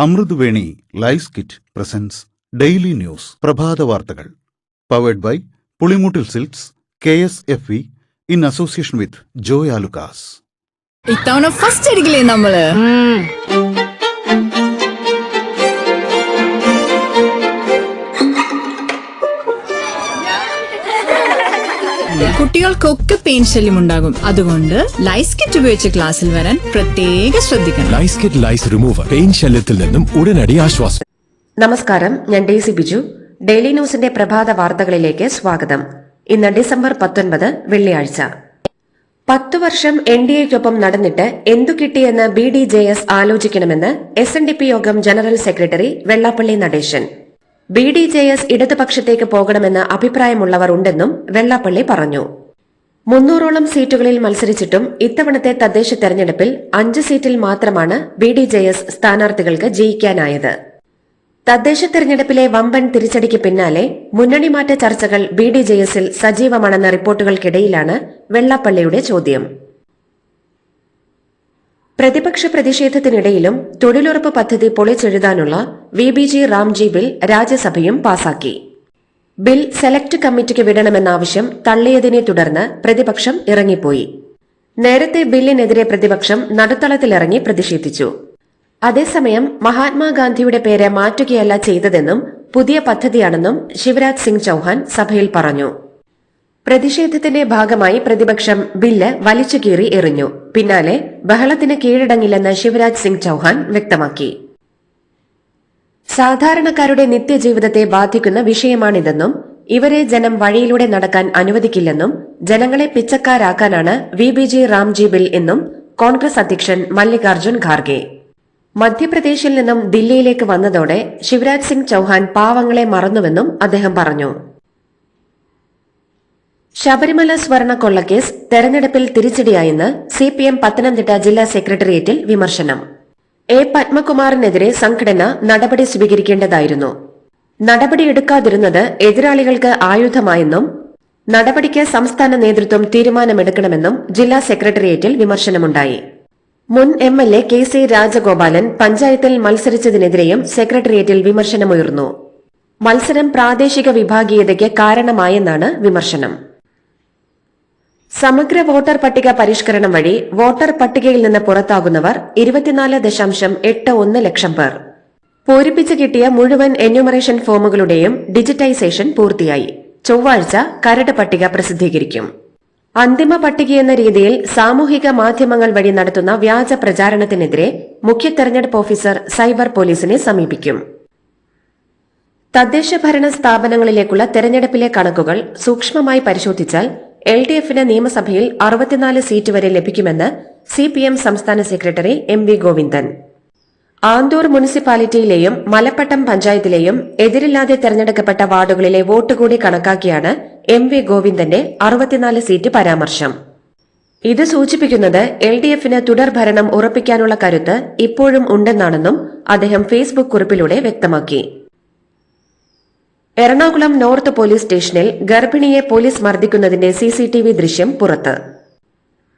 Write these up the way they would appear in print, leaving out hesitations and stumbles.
Amruthaveni lice kit presents daily news പ്രഭാത വാർത്തകൾ powered by Pulimoottil silks KSFE in association with Joy Alukkas. ഇത്തവണ first അടിക്കില്ലേ നമ്മള്? കുട്ടികൾക്കൊക്കെ പെയിൻ ശല്യം ഉണ്ടാകും. അതുകൊണ്ട് ലൈസ് കിറ്റ് ഉപയോഗിച്ച് ക്ലാസ്സിൽ വരാൻ പ്രത്യേക ശ്രദ്ധിക്കണം. ലൈസ് കിറ്റ് ലൈസ് റിമൂവർ പെയിൻ ശല്യത്തിൽ നിന്നും ഉടനടി ആശ്വാസം. നമസ്കാരം, ഞാൻ ഡേസി ബിജു. ഡെയിലി ന്യൂസിന്റെ പ്രഭാത വാർത്തകളിലേക്ക് സ്വാഗതം. ഇന്ന് ഡിസംബർ 19 വെള്ളിയാഴ്ച. 10 വർഷം NDAയ്ക്കൊപ്പം നടന്നിട്ട് എന്തു കിട്ടിയെന്ന് BDJS ആലോചിക്കണമെന്ന് SNDP യോഗം general secretary Vellappally Natesan. BDJS ഇടതുപക്ഷത്തേക്ക് പോകണമെന്ന് അഭിപ്രായമുള്ളവർ ഉണ്ടെന്നും വെള്ളാപ്പള്ളി പറഞ്ഞു. 300ഓളം സീറ്റുകളിൽ മത്സരിച്ചിട്ടും ഇത്തവണത്തെ തദ്ദേശ തെരഞ്ഞെടുപ്പിൽ 5 സീറ്റിൽ മാത്രമാണ് BDJS സ്ഥാനാർത്ഥികൾക്ക് ജയിക്കാനായത്. തദ്ദേശ തെരഞ്ഞെടുപ്പിലെ വമ്പൻ തിരിച്ചടിക്ക് പിന്നാലെ മുന്നണിമാറ്റ ചർച്ചകൾ BDJSൽ സജീവമാണെന്ന റിപ്പോർട്ടുകൾക്കിടയിലാണ് വെള്ളാപ്പള്ളിയുടെ ചോദ്യം. പ്രതിപക്ഷ പ്രതിഷേധത്തിനിടയിലും തൊഴിലുറപ്പ് പദ്ധതി പൊളിച്ചെഴുതാനുള്ള VBG റാംജി ബിൽ രാജ്യസഭയും പാസാക്കി. ബിൽ സെലക്ട് കമ്മിറ്റിക്ക് വിടണമെന്ന ആവശ്യം തള്ളിയതിനെ തുടർന്ന് പ്രതിപക്ഷം ഇറങ്ങിപ്പോയി. നേരത്തെ ബില്ലിനെതിരെ പ്രതിപക്ഷം നടുത്തളത്തിലിറങ്ങി പ്രതിഷേധിച്ചു. അതേസമയം മഹാത്മാഗാന്ധിയുടെ പേര് മാറ്റുകയല്ല ചെയ്തതെന്നും പുതിയ പദ്ധതിയാണെന്നും ശിവരാജ് സിംഗ് ചൌഹാൻ സഭയിൽ പറഞ്ഞു. പ്രതിഷേധത്തിന്റെ ഭാഗമായി പ്രതിപക്ഷം ബില്ല് വലിച്ചുകീറി എറിഞ്ഞു. പിന്നാലെ ബഹളത്തിന് കീഴടങ്ങില്ലെന്ന് ശിവരാജ് സിംഗ് ചൌഹാൻ വ്യക്തമാക്കി. സാധാരണക്കാരുടെ നിത്യജീവിതത്തെ ബാധിക്കുന്ന വിഷയമാണിതെന്നും ഇവരെ ജനം വഴിയിലൂടെ നടക്കാൻ അനുവദിക്കില്ലെന്നും ജനങ്ങളെ പിച്ചക്കാരാക്കാനാണ് VBG റാംജി ബിൽ എന്നും കോൺഗ്രസ് അധ്യക്ഷൻ മല്ലികാർജ്ജുൻ ഖാർഗെ. മധ്യപ്രദേശിൽ നിന്നും ദില്ലിയിലേക്ക് വന്നതോടെ ശിവരാജ് സിംഗ് ചൌഹാൻ പാവങ്ങളെ മറന്നുവെന്നും അദ്ദേഹം പറഞ്ഞു. ശബരിമല സ്വർണക്കൊള്ളക്കേസ് തെരഞ്ഞെടുപ്പിൽ തിരിച്ചടിയായെന്ന് CPM പത്തനംതിട്ട ജില്ലാ സെക്രട്ടേറിയറ്റിൽ വിമർശനം. പത്മകുമാറിനെതിരെ സംഘടന നടപടി സ്വീകരിക്കേണ്ടതായിരുന്നു. നടപടിയെടുക്കാതിരുന്നത് എതിരാളികൾക്ക് ആയുധമായെന്നും നടപടിക്ക് സംസ്ഥാന നേതൃത്വം തീരുമാനമെടുക്കണമെന്നും ജില്ലാ സെക്രട്ടേറിയറ്റിൽ വിമർശനമുണ്ടായി. മുൻ MLA KC രാജഗോപാലൻ പഞ്ചായത്തിൽ മത്സരിച്ചതിനെതിരെയും സെക്രട്ടേറിയറ്റിൽ വിമർശനമുയർന്നു. മത്സരം പ്രാദേശിക വിഭാഗീയതയ്ക്ക് കാരണമായെന്നാണ് വിമർശനം. സമഗ്ര വോട്ടർ പട്ടിക പരിഷ്കരണം വഴി വോട്ടർ പട്ടികയിൽ നിന്ന് പുറത്താകുന്നവർ 24.81 ലക്ഷം പേർ. പൂരിപ്പിച്ചു കിട്ടിയ മുഴുവൻ എന്യൂമറേഷൻ ഫോമുകളുടെയും ഡിജിറ്റൈസേഷൻ പൂർത്തിയായി. ചൊവ്വാഴ്ച കരട് പട്ടിക പ്രസിദ്ധീകരിക്കും. അന്തിമ പട്ടികയെന്ന രീതിയിൽ സാമൂഹിക മാധ്യമങ്ങൾ വഴി നടത്തുന്ന വ്യാജ പ്രചാരണത്തിനെതിരെ മുഖ്യ തെരഞ്ഞെടുപ്പ് ഓഫീസർ സൈബർ പോലീസിനെ സമീപിക്കും. തദ്ദേശ ഭരണ സ്ഥാപനങ്ങളിലേക്കുള്ള തെരഞ്ഞെടുപ്പിലെ കണക്കുകൾ സൂക്ഷ്മമായി പരിശോധിച്ചാൽ LDFന് നിയമസഭയിൽ 64 സീറ്റ് വരെ ലഭിക്കുമെന്ന് CPM സംസ്ഥാന സെക്രട്ടറി MV ഗോവിന്ദൻ. ആന്തൂർ മുനിസിപ്പാലിറ്റിയിലെയും മലപ്പട്ടം പഞ്ചായത്തിലെയും എതിരില്ലാതെ തെരഞ്ഞെടുക്കപ്പെട്ട വാർഡുകളിലെ വോട്ട് കൂടി കണക്കാക്കിയാണ് MV ഗോവിന്ദന്റെ 64 സീറ്റ് പരാമർശം. ഇത് സൂചിപ്പിക്കുന്നത് LDFന് തുടർഭരണം ഉറപ്പിക്കാനുള്ള കരുത്ത് ഇപ്പോഴും ഉണ്ടെന്നാണെന്നും അദ്ദേഹം ഫേസ്ബുക്ക് കുറിപ്പിലൂടെ വ്യക്തമാക്കി. എറണാകുളം നോർത്ത് പോലീസ് സ്റ്റേഷനിൽ ഗർഭിണിയെ പോലീസ് മർദ്ദിക്കുന്നതിന്റെ CCTV ദൃശ്യം പുറത്ത്.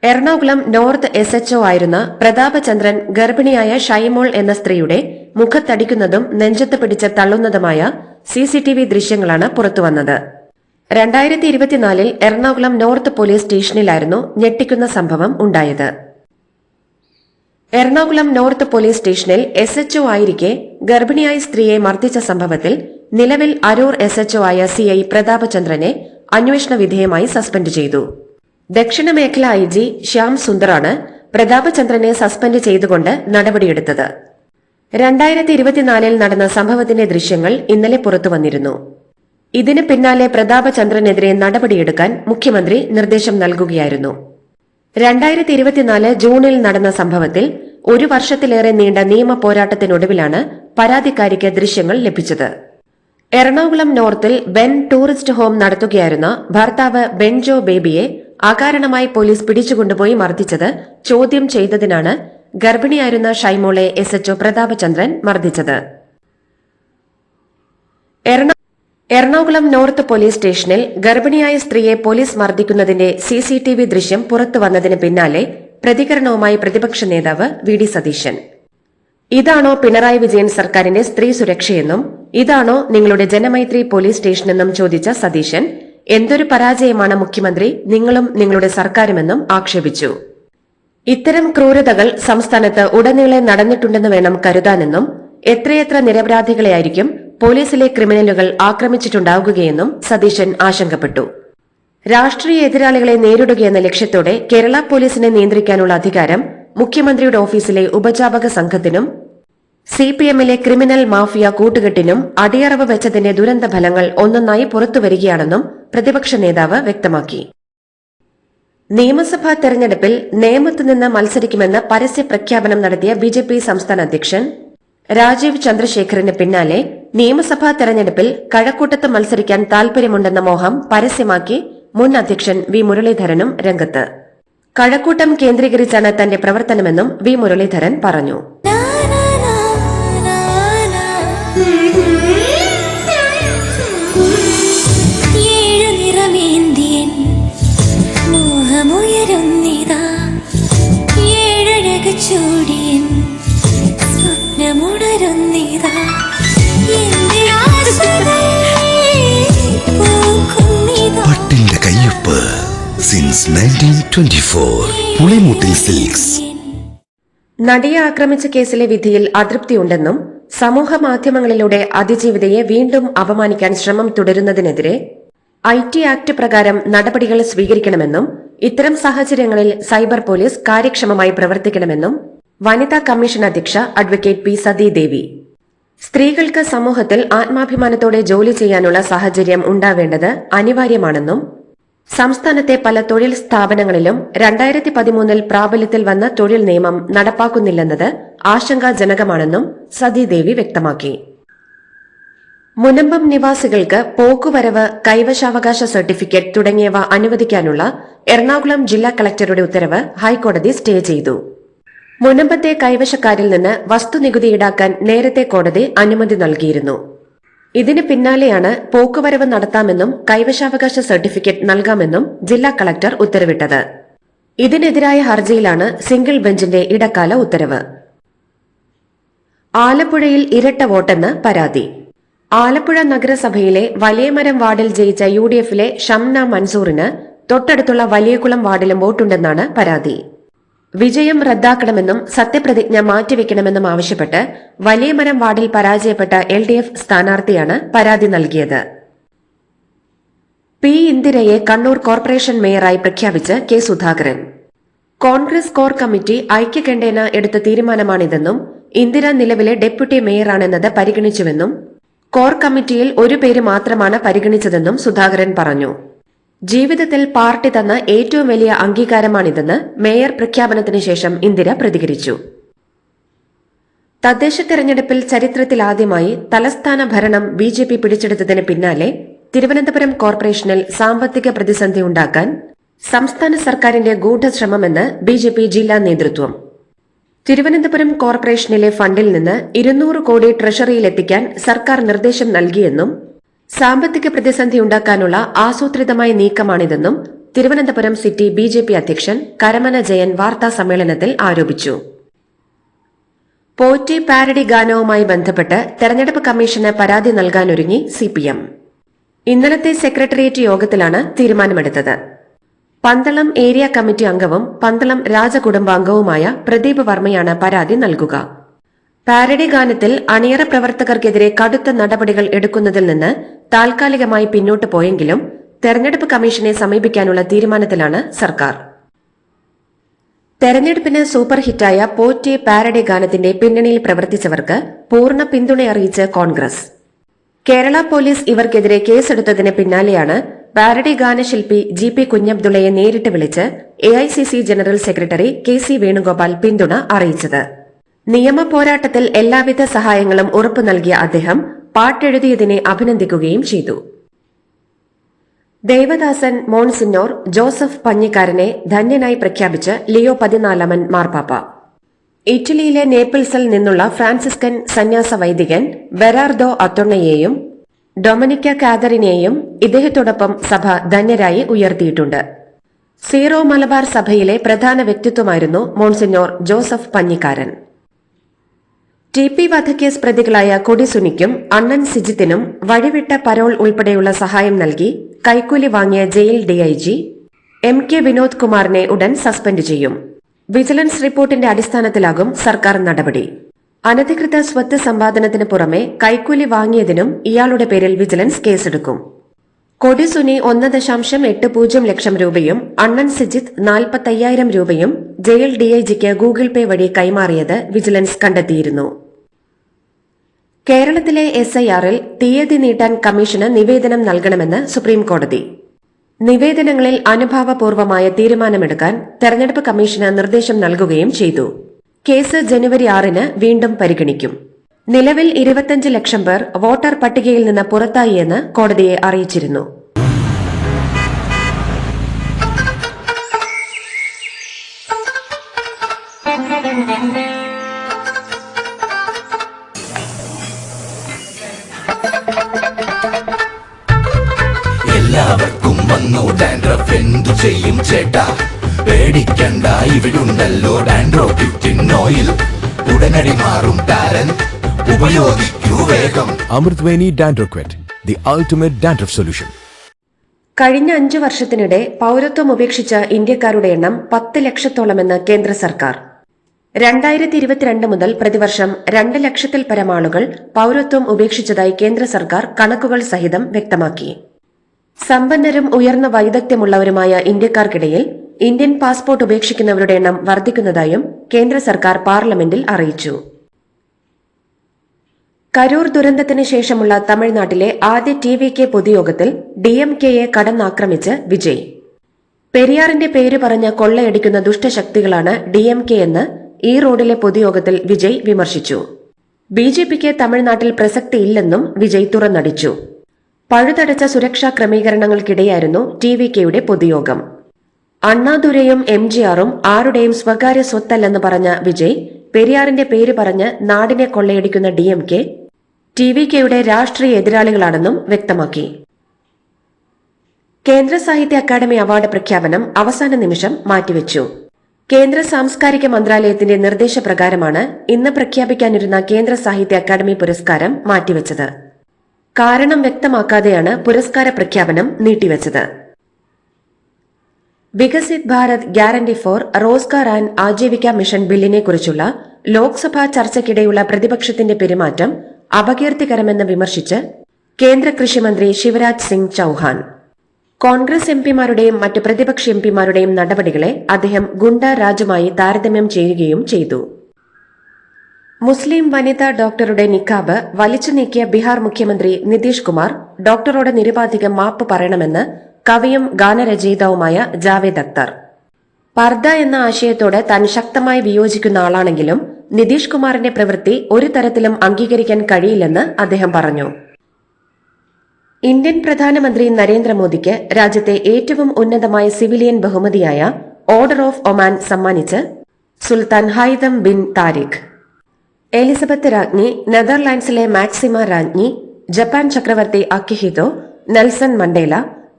എറണാകുളം നോർത്ത് SHO ആയിരുന്ന പ്രതാപചന്ദ്രൻ ഗർഭിണിയായ ഷൈമോൾ എന്ന സ്ത്രീയുടെ മുഖത്തടിക്കുന്നതും നെഞ്ചത്ത് പിടിച്ച് തള്ളുന്നതുമായ CCTV ദൃശ്യങ്ങളാണ് പുറത്തുവന്നത്. 2024 എറണാകുളം നോർത്ത് പോലീസ് സ്റ്റേഷനിലായിരുന്നു ഞെട്ടിക്കുന്ന സംഭവം ഉണ്ടായത്. എറണാകുളം നോർത്ത് പോലീസ് സ്റ്റേഷനിൽ SHO ആയിരിക്കെ ഗർഭിണിയായ സ്ത്രീയെ മർദ്ദിച്ച സംഭവത്തിൽ നിലവിൽ അരൂർ SHO ആയ CI പ്രതാപചന്ദ്രനെ അന്വേഷണ വിധേയമായി സസ്പെൻഡ് ചെയ്തു. ദക്ഷിണ മേഖല IG ശ്യാം സുന്ദറാണ് പ്രതാപചന്ദ്രനെ സസ്പെൻഡ് ചെയ്തുകൊണ്ട് നടപടിയെടുത്തത്. 2024 നടന്ന സംഭവത്തിന്റെ ദൃശ്യങ്ങൾ ഇന്നലെ പുറത്തുവന്നിരുന്നു. ഇതിന് പിന്നാലെ പ്രതാപചന്ദ്രനെതിരെ നടപടിയെടുക്കാൻ മുഖ്യമന്ത്രി നിർദ്ദേശം നൽകുകയായിരുന്നു. 2024 ജൂണിൽ നടന്ന സംഭവത്തിൽ 1 വർഷത്തിലേറെ നീണ്ട നിയമ പോരാട്ടത്തിനൊടുവിലാണ് പരാതിക്കാരിക്ക് ദൃശ്യങ്ങൾ ലഭിച്ചത്. എറണാകുളം നോർത്തിൽ ബെൻ ടൂറിസ്റ്റ് ഹോം നടത്തുകയായിരുന്ന ഭർത്താവ് ബെൻജോ ബേബിയെ അകാരണമായി പോലീസ് പിടിച്ചുകൊണ്ടുപോയി മർദ്ദിച്ചത് ചോദ്യം ചെയ്തതിനാണ് ഗർഭിണിയായിരുന്ന ഷൈമോളെ SHO പ്രതാപചന്ദ്രൻ മർദ്ദിച്ചത്. എറണാകുളം നോർത്ത് പോലീസ് സ്റ്റേഷനിൽ ഗർഭിണിയായ സ്ത്രീയെ പോലീസ് മർദ്ദിക്കുന്നതിന്റെ CCTV ദൃശ്യം പുറത്തുവന്നതിന് പിന്നാലെ പ്രതികരണവുമായി പ്രതിപക്ഷ നേതാവ് VD സതീശൻ. ഇതാണോ പിണറായി വിജയൻ സർക്കാരിന്റെ സ്ത്രീ സുരക്ഷയെന്നും ഇതാണോ നിങ്ങളുടെ ജനമൈത്രി പോലീസ് സ്റ്റേഷനെന്നും ചോദിച്ച സതീശൻ എന്തൊരു പരാജയമാണ് മുഖ്യമന്ത്രി നിങ്ങളും നിങ്ങളുടെ സർക്കാരുമെന്നും ആക്ഷേപിച്ചു. ഇത്തരം ക്രൂരതകൾ സംസ്ഥാനത്ത് ഉടനീളെ നടന്നിട്ടുണ്ടെന്ന് വേണം കരുതാനെന്നും എത്രയെത്ര നിരപരാധികളെയായിരിക്കും പോലീസിലെ ക്രിമിനലുകൾ ആക്രമിച്ചിട്ടുണ്ടാവുകയെന്നും സതീശൻ ആശങ്കപ്പെട്ടു. രാഷ്ട്രീയ എതിരാളികളെ നേരിടുകയെന്ന ലക്ഷ്യത്തോടെ കേരള പോലീസിനെ നിയന്ത്രിക്കാനുള്ള അധികാരം മുഖ്യമന്ത്രിയുടെ ഓഫീസിലെ ഉപജാപക സംഘത്തിനും സിപിഎമ്മിലെ ക്രിമിനൽ മാഫിയ കൂട്ടുകെട്ടിനും അടിയറവ് വെച്ചതിന്റെ ദുരന്ത ഫലങ്ങൾ ഒന്നൊന്നായി പുറത്തുവരികയാണെന്നും പ്രതിപക്ഷ നേതാവ് വ്യക്തമാക്കി. നിയമസഭാ തെരഞ്ഞെടുപ്പിൽ നേമത്തുനിന്ന് മത്സരിക്കുമെന്ന് പരസ്യ പ്രഖ്യാപനം നടത്തിയ ബിജെപി സംസ്ഥാന അധ്യക്ഷൻ രാജീവ് ചന്ദ്രശേഖറിന് പിന്നാലെ നിയമസഭാ തെരഞ്ഞെടുപ്പിൽ കഴക്കൂട്ടത്ത് മത്സരിക്കാൻ താൽപര്യമുണ്ടെന്ന മോഹം പരസ്യമാക്കി മുൻ അധ്യക്ഷൻ വി മുരളീധരനും രംഗത്ത്. കഴക്കൂട്ടം കേന്ദ്രീകരിച്ചാണ് തന്റെ പ്രവർത്തനമെന്നും വി മുരളീധരൻ പറഞ്ഞു. പട്ടിന്റെ കയ്യൊപ്പ് സിൻസ് 1924 പുളിമൂട്ടിൽ സിൽക്സ്. നടിയെ ആക്രമിച്ച കേസിലെ വിധിയിൽ അതൃപ്തിയുണ്ടെന്നും സമൂഹ മാധ്യമങ്ങളിലൂടെ അതിജീവിതയെ വീണ്ടും അപമാനിക്കാൻ ശ്രമം തുടരുന്നതിനെതിരെ IT ആക്ട് പ്രകാരം നടപടികൾ സ്വീകരിക്കണമെന്നും ഇത്തരം സാഹചര്യങ്ങളിൽ സൈബർ പോലീസ് കാര്യക്ഷമമായി പ്രവർത്തിക്കണമെന്നും വനിതാ കമ്മീഷൻ അധ്യക്ഷ അഡ്വക്കേറ്റ് പി സതീദേവി. സ്ത്രീകൾക്ക് സമൂഹത്തിൽ ആത്മാഭിമാനത്തോടെ ജോലി ചെയ്യാനുള്ള സാഹചര്യം ഉണ്ടാവേണ്ടത് അനിവാര്യമാണെന്നും സംസ്ഥാനത്തെ പല തൊഴിൽ സ്ഥാപനങ്ങളിലും 2013 പ്രാബല്യത്തിൽ വന്ന തൊഴിൽ നിയമം നടപ്പാക്കുന്നില്ലെന്നത് ആശങ്കാജനകമാണെന്നും സതീദേവി വ്യക്തമാക്കി. മുനമ്പം നിവാസികൾക്ക് പോക്കുവരവ്, കൈവശാവകാശ സർട്ടിഫിക്കറ്റ് തുടങ്ങിയവ അനുവദിക്കാനുള്ള എറണാകുളം ജില്ലാ കളക്ടറുടെ ഉത്തരവ് ഹൈക്കോടതി സ്റ്റേ ചെയ്തു. മുനമ്പത്തെ കൈവശക്കാരിൽ നിന്ന് വസ്തുനികുതി ഈടാക്കാൻ നേരത്തെ കോടതി അനുമതി നൽകിയിരുന്നു. ഇതിന് പിന്നാലെയാണ് പോക്കുവരവ് നടത്താമെന്നും കൈവശാവകാശ സർട്ടിഫിക്കറ്റ് നൽകാമെന്നും ജില്ലാ കളക്ടർ ഉത്തരവിട്ടത്. ഇതിനെതിരായ ഹർജിയിലാണ് സിംഗിൾ ബെഞ്ചിന്റെ ഇടക്കാല ഉത്തരവ്. ആലപ്പുഴയിൽ ഇരട്ട വോട്ടെന്ന് പരാതി. ആലപ്പുഴ നഗരസഭയിലെ വലിയമരം വാർഡിൽ ജയിച്ച UDFിലെ ഷംന മൻസൂറിന് തൊട്ടടുത്തുള്ള വലിയകുളം വാർഡിലും വോട്ടുണ്ടെന്നാണ് പരാതി. വിജയം റദ്ദാക്കണമെന്നും സത്യപ്രതിജ്ഞ മാറ്റിവെക്കണമെന്നും ആവശ്യപ്പെട്ട് വലിയമരം വാർഡിൽ പരാജയപ്പെട്ട LDF സ്ഥാനാർത്ഥിയാണ് പരാതി നൽകിയത്. പി ഇന്ദിരയെ കണ്ണൂർ കോർപ്പറേഷൻ മേയറായി പ്രഖ്യാപിച്ച് K Sudhakaran. Congress core committee ഐക്യകണ്ഠേന എടുത്ത തീരുമാനമാണിതെന്നും ഇന്ദിര നിലവിലെ ഡെപ്യൂട്ടി മേയറാണെന്നത് പരിഗണിച്ചുവെന്നും കോർ കമ്മിറ്റിയിൽ ഒരു പേര് മാത്രമാണ് പരിഗണിച്ചതെന്നും സുധാകരൻ പറഞ്ഞു. ജീവിതത്തിൽ പാർട്ടി തന്ന ഏറ്റവും വലിയ അംഗീകാരമാണിതെന്ന് മേയർ പ്രഖ്യാപനത്തിന് ശേഷം ഇന്ദിര പ്രതികരിച്ചു. തദ്ദേശ തെരഞ്ഞെടുപ്പിൽ ചരിത്രത്തിലാദ്യമായി തലസ്ഥാന ഭരണം BJP പിടിച്ചെടുത്തതിന് പിന്നാലെ തിരുവനന്തപുരം കോർപ്പറേഷനിൽ സാമ്പത്തിക പ്രതിസന്ധി ഉണ്ടാക്കാൻ സംസ്ഥാന സർക്കാരിന്റെ ഗൂഢശ്രമമെന്ന് BJP ജില്ലാ നേതൃത്വം. തിരുവനന്തപുരം കോർപ്പറേഷനിലെ ഫണ്ടിൽ നിന്ന് 200 കോടി ട്രഷറിയിലെത്തിക്കാൻ സർക്കാർ നിർദ്ദേശം നൽകിയെന്നും സാമ്പത്തിക പ്രതിസന്ധി ഉണ്ടാക്കാനുള്ള ആസൂത്രിതമായ നീക്കമാണിതെന്നും തിരുവനന്തപുരം സിറ്റി BJP അധ്യക്ഷൻ കരമന ജയൻ വാർത്താ സമ്മേളനത്തിൽ ആരോപിച്ചു. പോറ്റി പാരഡി ഗാനവുമായി ബന്ധപ്പെട്ട് തെരഞ്ഞെടുപ്പ് കമ്മീഷന് പരാതി നൽകാനൊരുങ്ങി CPM. ഇന്നലത്തെ സെക്രട്ടേറിയറ്റ് യോഗത്തിലാണ് തീരുമാനമെടുത്തത്. പന്തളം ഏരിയ കമ്മിറ്റി അംഗവും പന്തളം രാജകുടുംബാംഗവുമായ പ്രദീപ് വർമ്മയാണ് പരാതി നൽകുക. പാരഡി ഗാനത്തിൽ അണിയറ പ്രവർത്തകർക്കെതിരെ കടുത്ത നടപടികൾ എടുക്കുന്നതിൽ നിന്ന് താൽക്കാലികമായി പിന്നോട്ടു പോയെങ്കിലും തെരഞ്ഞെടുപ്പ് കമ്മീഷനെ സമീപിക്കാനുള്ള തീരുമാനത്തിലാണ് സർക്കാർ. തെരഞ്ഞെടുപ്പിന് സൂപ്പർ ഹിറ്റായ പോറ്റി പാരഡി ഗാനത്തിന്റെ പിന്നണിയിൽ പ്രവർത്തിച്ചവർക്ക് പൂർണ്ണ പിന്തുണയറിയിച്ച് കോൺഗ്രസ്. കേരള പോലീസ് ഇവർക്കെതിരെ കേസെടുത്തതിന് പിന്നാലെയാണ് പാരഡി ഗാനശില്പി GP കുഞ്ഞബ്ദുള്ളയെ നേരിട്ട് വിളിച്ച് AICC general secretary KC Venugopal പിന്തുണ അറിയിച്ചത്. നിയമ പോരാട്ടത്തിൽ എല്ലാവിധ സഹായങ്ങളും ഉറപ്പു നൽകിയ അദ്ദേഹം പാട്ടെഴുതിയതിനെ അഭിനന്ദിക്കുകയും ചെയ്തു. ദേവദാസൻ മോൺസിഞ്ഞോർ ജോസഫ് പഞ്ഞിക്കാരനെ ധന്യനായി പ്രഖ്യാപിച്ച് ലിയോ 14 മാർപ്പാപ്പ. ഇറ്റലിയിലെ നേപ്പിൾസിൽ നിന്നുള്ള ഫ്രാൻസിസ്കൻ സന്യാസ വൈദികൻ ബെറാർഡോ അത്തൊണ്ണയെയും ഡൊമിനിക്ക കാതറിനെയും ഇദ്ദേഹത്തോടൊപ്പം സഭ ധന്യരായി ഉയർത്തിയിട്ടുണ്ട്. സീറോ മലബാർ സഭയിലെ പ്രധാന വ്യക്തിത്വമായിരുന്നു മോൺസിഞ്ഞോർ ജോസഫ് പഞ്ഞിക്കാരൻ. TP വധക്കേസ് പ്രതികളായ കൊടിസുനിക്കും അണ്ണൻ സിജിത്തിനും വഴിവിട്ട പരോൾ ഉൾപ്പെടെയുള്ള സഹായം നൽകി കൈക്കൂലി വാങ്ങിയ ജയിൽ DIG MK വിനോദ് കുമാറിനെ ഉടൻ സസ്പെൻഡ് ചെയ്യും. വിജിലൻസ് റിപ്പോർട്ടിന്റെ അടിസ്ഥാനത്തിലാകും സർക്കാർ നടപടി. അനധികൃത സ്വത്ത് സമ്പാദനത്തിന് പുറമെ കൈക്കൂലി വാങ്ങിയതിനും ഇയാളുടെ പേരിൽ വിജിലൻസ് കേസെടുക്കും. കൊടിസുനി 1.80 ലക്ഷം രൂപയും അണ്ണൻ സിജിത്ത് 45,000 രൂപയും ജയിൽ DIGക്ക് ഗൂഗിൾ പേ വഴി കൈമാറിയത് വിജിലൻസ് കണ്ടെത്തിയിരുന്നു. കേരളത്തിലെ SIRൽ തീയതി നീട്ടാൻ കമ്മീഷന് നിവേദനം നൽകണമെന്ന് സുപ്രീംകോടതി. നിവേദനങ്ങളിൽ അനുഭാവപൂർവമായ തീരുമാനമെടുക്കാൻ തെരഞ്ഞെടുപ്പ് കമ്മീഷന് നിർദ്ദേശം നൽകുകയും ചെയ്തു. കേസ് ജനുവരി 6-ന് വീണ്ടും പരിഗണിക്കും. നിലവിൽ 25 ലക്ഷം പേർ വോട്ടർ പട്ടികയിൽ നിന്ന് പുറത്തായി എന്ന് കോടതിയെ അറിയിച്ചിരുന്നു. എല്ലാവർക്കും വന്നു ഡാൻഡ്രഫ്, എന്തു ചെയ്യും ചേട്ടാ? പേടിക്കണ്ട, ഇവിടുണ്ടല്ലോ ഡാൻഡ്രോഫിറ്റിൻ ഓയിൽ. ഉടനടി മാറും ടാരൻ, ഉപയോഗിക്കൂ വേഗം. അമൃത്വേനി ഡാൻഡ്രോക്വെറ്റ്, ദി അൾട്ടിമേറ്റ് ഡാൻഡ്രഫ് സൊല്യൂഷൻ. കഴിഞ്ഞ 5 വർഷത്തിനിടെ പൌരത്വം ഉപേക്ഷിച്ച ഇന്ത്യക്കാരുടെ എണ്ണം 10 ലക്ഷത്തോളമെന്ന് കേന്ദ്ര സർക്കാർ. 2022 മുതൽ പ്രതിവർഷം 2 ലക്ഷത്തിൽ പരം ആളുകൾ പൌരത്വം ഉപേക്ഷിച്ചതായി കേന്ദ്ര സർക്കാർ കണക്കുകൾ സഹിതം വ്യക്തമാക്കി. സമ്പന്നരും ഉയർന്ന വൈദഗ്ധ്യമുള്ളവരുമായ ഇന്ത്യക്കാർക്കിടയിൽ ഇന്ത്യൻ പാസ്പോർട്ട് ഉപേക്ഷിക്കുന്നവരുടെ എണ്ണം വർദ്ധിക്കുന്നതായും കേന്ദ്ര സർക്കാർ പാർലമെന്റിൽ അറിയിച്ചു. കരൂർ ദുരന്തത്തിന് ശേഷമുള്ള തമിഴ്നാട്ടിലെ ആദ്യ TVK പൊതുയോഗത്തിൽ DMKയെ കടന്നാക്രമിച്ച് വിജയ്. പെരിയാറിന്റെ പേര് പറഞ്ഞ് കൊള്ളയടിക്കുന്ന ദുഷ്ടശക്തികളാണ് DMK എന്ന് ഈ റോഡിലെ പൊതുയോഗത്തിൽ വിജയ് വിമർശിച്ചു. BJPക്ക് തമിഴ്നാട്ടിൽ പ്രസക്തിയില്ലെന്നും വിജയ് തുറന്നടിച്ചു. പഴുതടച്ച സുരക്ഷാ ക്രമീകരണങ്ങൾക്കിടെയായിരുന്നു TVKയുടെ പൊതുയോഗം. അണ്ണാദുരയും MGRും ആരുടെയും സ്വകാര്യ സ്വത്തല്ലെന്ന് പറഞ്ഞ വിജയ് പെരിയാറിന്റെ പേര് പറഞ്ഞ് നാടിനെ കൊള്ളയടിക്കുന്ന DMK TVKയുടെ രാഷ്ട്രീയ എതിരാളികളാണെന്നും വ്യക്തമാക്കി. കേന്ദ്ര സാഹിത്യ അക്കാദമി അവാർഡ് പ്രഖ്യാപനം അവസാന നിമിഷം മാറ്റിവെച്ചു. കേന്ദ്ര സാംസ്കാരിക മന്ത്രാലയത്തിന്റെ നിർദ്ദേശപ്രകാരമാണ് ഇന്ന് പ്രഖ്യാപിക്കാനിരുന്ന കേന്ദ്ര സാഹിത്യ അക്കാദമി പുരസ്കാരം മാറ്റിവെച്ചത്. കാരണം വ്യക്തമാക്കാതെയാണ് പുരസ്കാര പ്രഖ്യാപനം നീട്ടിവെച്ചത്. Viksit Bharat guarantee for Rozgar and Ajeevika mission ബില്ലിനെക്കുറിച്ചുള്ള ലോക്സഭാ ചർച്ചയ്ക്കിടെയുള്ള പ്രതിപക്ഷത്തിന്റെ പെരുമാറ്റം അപകീർത്തികരമെന്ന് വിമർശിച്ച് കേന്ദ്ര കൃഷിമന്ത്രി ശിവരാജ് സിംഗ് ചൌഹാൻ. കോൺഗ്രസ് MPമാരുടെയും മറ്റ് പ്രതിപക്ഷ MPമാരുടെയും നടപടികളെ അദ്ദേഹം ഗുണ്ടാ രാജുമായി താരതമ്യം ചെയ്യുകയും ചെയ്തു. മുസ്ലിം വനിതാ ഡോക്ടറുടെ നിക്കാബ് വലിച്ചു നീക്കിയ ബീഹാർ മുഖ്യമന്ത്രി നിതീഷ് കുമാർ ഡോക്ടറോട് നിരുപാധികം മാപ്പ് പറയണമെന്ന് കവിയും ഗാനരചയിതാവുമായ ജാവേദ് അക്തർ. പർദ്ദ എന്ന ആശയത്തോട് താൻ ശക്തമായി വിയോജിക്കുന്ന ആളാണെങ്കിലും നിതീഷ് കുമാറിന്റെ പ്രവൃത്തി ഒരു തരത്തിലും അംഗീകരിക്കാൻ കഴിയില്ലെന്ന് അദ്ദേഹം പറഞ്ഞു. ഇന്ത്യൻ പ്രധാനമന്ത്രി നരേന്ദ്രമോദിക്ക് രാജ്യത്തെ ഏറ്റവും ഉന്നതമായ സിവിലിയൻ ബഹുമതിയായ ഓർഡർ ഓഫ് ഒമാൻ സമ്മാനിച്ച് സുൽത്താൻ ഹൈതം ബിൻ താരിഖ്. എലിസബത്ത് രാജ്ഞി, നെതർലാൻഡ്സിലെ മാക്സിമ രാജ്ഞി, ജപ്പാൻ ചക്രവർത്തി അക്കിഹിതോ, നെൽസൺ മണ്ടേല,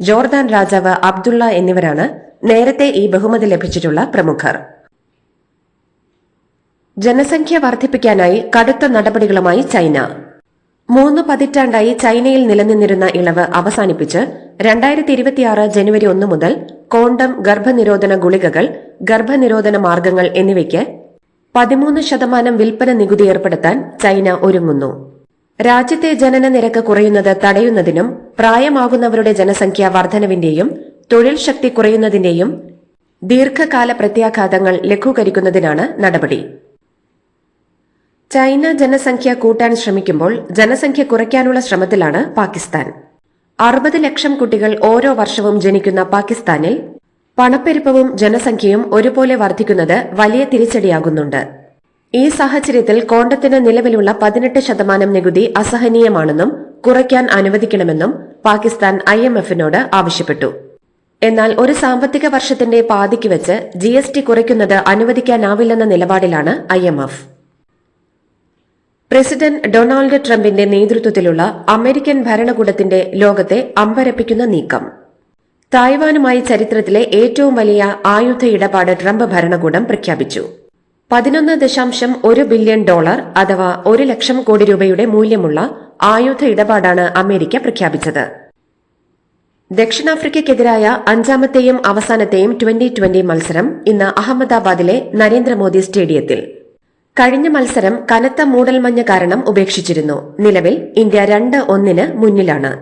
ജോർദാൻ രാജാവ് അബ്ദുള്ള എന്നിവരാണ് നേരത്തെ ഈ ബഹുമതി ലഭിച്ചിട്ടുള്ള പ്രമുഖർ. ജനസംഖ്യ വർദ്ധിപ്പിക്കാനായി കടുത്ത നടപടികളുമായി ചൈന. 3 പതിറ്റാണ്ടായി ചൈനയിൽ നിലനിന്നിരുന്ന ഇളവ് അവസാനിപ്പിച്ച് 2026 ജനുവരി 1 മുതൽ കോണ്ടം, ഗർഭനിരോധന ഗുളികകൾ, ഗർഭനിരോധന മാർഗങ്ങൾ എന്നിവയ്ക്ക് 13% വിൽപ്പന നികുതി ഏർപ്പെടുത്താൻ ചൈന ഒരുങ്ങുന്നു. രാജ്യത്തെ ജനന നിരക്ക് കുറയുന്നത് തടയുന്നതിനും പ്രായമാകുന്നവരുടെ ജനസംഖ്യ വർധനവിന്റെയും തൊഴിൽ ശക്തി കുറയുന്നതിന്റെയും ദീർഘകാല പ്രത്യാഘാതങ്ങൾ ലഘൂകരിക്കുന്നതിനാണ് നടപടി. ചൈന ജനസംഖ്യ കൂട്ടാൻ ശ്രമിക്കുമ്പോൾ ജനസംഖ്യ കുറയ്ക്കാനുള്ള ശ്രമത്തിലാണ് പാകിസ്ഥാൻ. 60 ലക്ഷം കുട്ടികൾ ഓരോ വർഷവും ജനിക്കുന്ന പാകിസ്ഥാനിൽ പണപ്പെരുപ്പവും ജനസംഖ്യയും ഒരുപോലെ വർദ്ധിക്കുന്നത് വലിയ തിരിച്ചടിയാകുന്നുണ്ട്. ഈ സാഹചര്യത്തിൽ കോണ്ടത്തിന് നിലവിലുള്ള 18% നികുതി അസഹനീയമാണെന്നും കുറയ്ക്കാൻ അനുവദിക്കണമെന്നും പാകിസ്ഥാൻ IMFനോട് ആവശ്യപ്പെട്ടു. എന്നാൽ ഒരു സാമ്പത്തിക വർഷത്തിന്റെ പാതിക്ക് വെച്ച് GST കുറയ്ക്കുന്നത് അനുവദിക്കാനാവില്ലെന്ന നിലപാടിലാണ് IMF. പ്രസിഡന്റ് ഡൊണാൾഡ് ട്രംപിന്റെ നേതൃത്വത്തിലുള്ള അമേരിക്കൻ ഭരണകൂടത്തിന്റെ ലോകത്തെ അമ്പരപ്പിക്കുന്ന നീക്കം. തായ്വാനുമായി ചരിത്രത്തിലെ ഏറ്റവും വലിയ ആയുധ ഇടപാട് ട്രംപ് ഭരണകൂടം പ്രഖ്യാപിച്ചു. $11.1 ബില്യൺ അഥവാ 1 ലക്ഷം കോടി രൂപയുടെ മൂല്യമുള്ള ആയുധ ഇടപാടാണ് അമേരിക്ക പ്രഖ്യാപിച്ചത്. ദക്ഷിണാഫ്രിക്കയ്ക്കെതിരായ അഞ്ചാമത്തെയും അവസാനത്തെയും ട്വന്റി മത്സരം ഇന്ന് അഹമ്മദാബാദിലെ നരേന്ദ്രമോദി സ്റ്റേഡിയത്തിൽ. കഴിഞ്ഞ മത്സരം കനത്ത മൂടൽമഞ്ഞ് കാരണം ഉപേക്ഷിച്ചിരുന്നു. നിലവിൽ ഇന്ത്യ 2-1 മുന്നിലാണ്.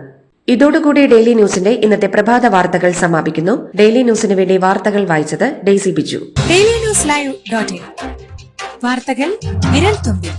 ഇതോടുകൂടി ഡെയിലി ന്യൂസിന്റെ ഇന്നത്തെ പ്രഭാത വാർത്തകൾ സമാപിക്കുന്നു. ഡെയിലി ന്യൂസിന് വേണ്ടി വാർത്തകൾ വായിച്ചത് ഡെയ്സി ബിജു. ഡെയിലി ന്യൂസ് ലൈവ്.in വാർത്തകൾ വിരൽ തുമ്പിൽ.